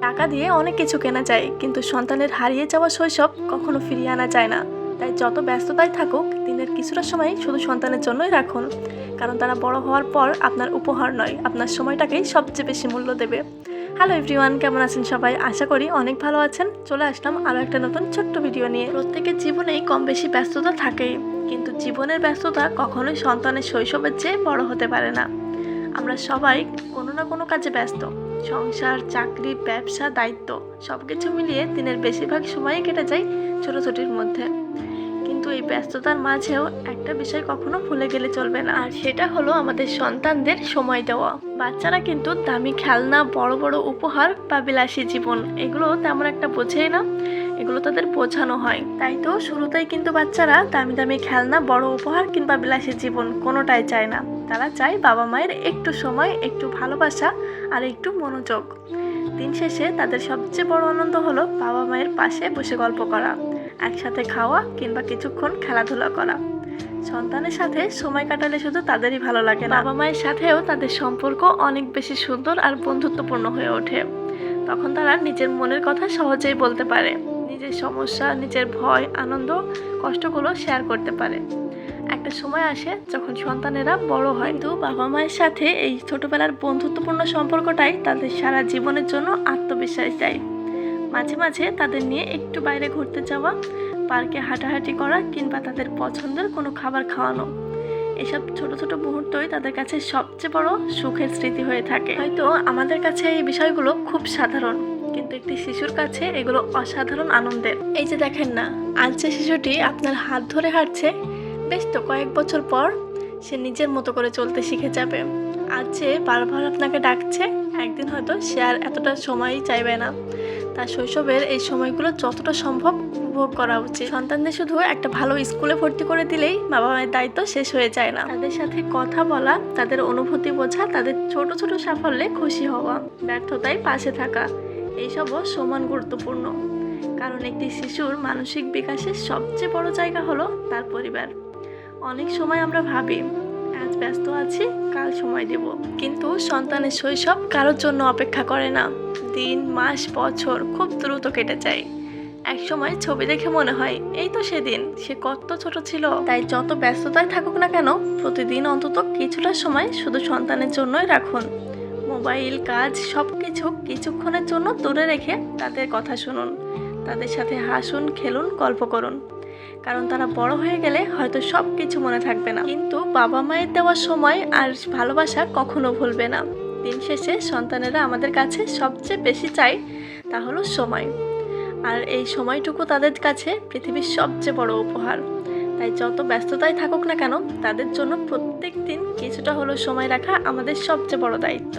টাকা দিয়ে অনেক কিছু কেনা যায়, কিন্তু সন্তানের হারিয়ে যাওয়া শৈশব কখনো ফিরিয়ে আনা যায় না। তাই যত ব্যস্ততাই থাকুক, দিনের কিছুটা সময় শুধু সন্তানের জন্যই রাখুন। কারণ তারা বড় হওয়ার পর আপনার উপহার নয়, আপনার সময়টাকেই সবচেয়ে বেশি মূল্য দেবে। হ্যালো এভরিওয়ান, কেমন আছেন সবাই? আশা করি অনেক ভালো আছেন। চলে আসলাম আরও একটা নতুন ছোট্ট ভিডিও নিয়ে। প্রত্যেকের জীবনেই কম বেশি ব্যস্ততা থাকেই, কিন্তু জীবনের ব্যস্ততা কখনোই সন্তানের শৈশবের চেয়ে বড় হতে পারে না। আমরা সবাই কোনো না কোনো কাজে ব্যস্ত। সংসার, চাকরি, ব্যবসা, দায়িত্ব সবকিছু মিলিয়ে দিনের বেশিরভাগ সময়ই কেটে যায় ছোটাছুটির মধ্যে। কিন্তু এই ব্যস্ততার মাঝেও একটা বিষয় কখনো ভুলে গেলে চলবে না, আর সেটা হলো আমাদের সন্তানদের সময় দেওয়া। বাচ্চারা কিন্তু দামি খেলনা, বড় বড় উপহার বা বিলাসী জীবন এগুলো তেমন একটা বোঝেই না, এগুলো তাদের বোঝানো হয়। তাই তো শুরুতেই কিন্তু বাচ্চারা দামি দামি খেলনা, বড় উপহার কিংবা বিলাসী জীবন কোনোটাই চায় না। তারা চায় বাবা মায়ের একটু সময়, একটু ভালোবাসা আর একটু মনোযোগ। দিন শেষে তাদের সবচেয়ে বড় আনন্দ হলো বাবা মায়ের পাশে বসে গল্প করা, একসাথে খাওয়া কিংবা কিছুক্ষণ খেলাধুলা করা। সন্তানের সাথে সময় কাটালে শুধু তাদেরই ভালো লাগে না, বাবা মায়ের সাথেও তাদের সম্পর্ক অনেক বেশি সুন্দর আর বন্ধুত্বপূর্ণ হয়ে ওঠে। তখন তারা নিজের মনের কথা সহজেই বলতে পারে, নিজের সমস্যা, নিজের ভয়, আনন্দ, কষ্টগুলো শেয়ার করতে পারে। একটা সময় আসে যখন সন্তানেরা বড় হয়, কিন্তু বাবা মায়ের সাথে এই ছোটবেলার বন্ধুত্বপূর্ণ সম্পর্কটাই তাদের সারা জীবনের জন্য আত্মবিশ্বাস দেয়। মাঝে মাঝে তাদের নিয়ে একটু বাইরে ঘুরতে যাওয়া, পার্কে হাঁটাহাঁটি করা কিংবা তাদের পছন্দের কোনো খাবার খাওয়ানো, এসব ছোট ছোট মুহূর্তই তাদের কাছে সবচেয়ে বড় সুখের স্মৃতি হয়ে থাকে। হয়তো আমাদের কাছে এই বিষয়গুলো খুব সাধারণ, কিন্তু একটি শিশুর কাছে এগুলো অসাধারণ আনন্দের। এই যে দেখেন না, আজ যে শিশুটি আপনার হাত ধরে হাঁটছে, বেশ তো কয়েক বছর পর সে নিজের মতো করে চলতে শিখে যাবে। আজ যে বারবার আপনাকে ডাকছে, একদিন হয়তো সে আর এতটা সময়ই চাইবে না। তার শৈশবের এই সময়গুলো যতটা সম্ভব উপভোগ করা উচিত। সন্তানদের শুধু একটা ভালো স্কুলে ভর্তি করে দিলেই বাবা মায়ের দায়িত্ব শেষ হয়ে যায় না। তাদের সাথে কথা বলা, তাদের অনুভূতি বোঝা, তাদের ছোট ছোট সাফল্যে খুশি হওয়া, ব্যর্থতায় পাশে থাকা, এইসবও সমান গুরুত্বপূর্ণ। কারণ একটি শিশুর মানসিক বিকাশের সবচেয়ে বড় জায়গা হলো তার পরিবার। অনেক সময় আমরা ভাবি আজ ব্যস্ত আছি, কাল সময় দেব, কিন্তু সন্তানের শৈশব কারোর জন্য অপেক্ষা করে না। দিন, মাস, বছর খুব দ্রুত কেটে যায়। এক সময় ছবি দেখে মনে হয় এই তো সেদিন, সে কত ছোট ছিল। তাই যত ব্যস্ততায় থাকুক না কেন, প্রতিদিন অন্তত কিছুটা সময় শুধু সন্তানের জন্যই রাখুন। মোবাইল, কাজ সবকিছু কিছুক্ষণের জন্য দূরে রেখে তাদের কথা শুনুন, তাদের সাথে হাসুন, খেলুন, গল্প করুন। কারণ তারা বড় হয়ে গেলে হয়তো সব কিছু মনে থাকবে না, কিন্তু বাবা মায়ের দেওয়া সময় আর ভালোবাসা কখনো ভুলবে না। দিন শেষে সন্তানেরা আমাদের কাছে সবচেয়ে বেশি চায় তা হলো সময়, আর এই সময়টুকু তাদের কাছে পৃথিবীর সবচেয়ে বড় উপহার। তাই যত ব্যস্ততায় থাকুক না কেন, তাদের জন্য প্রত্যেক দিন কিছুটা হলো সময় রাখা আমাদের সবচেয়ে বড় দায়িত্ব।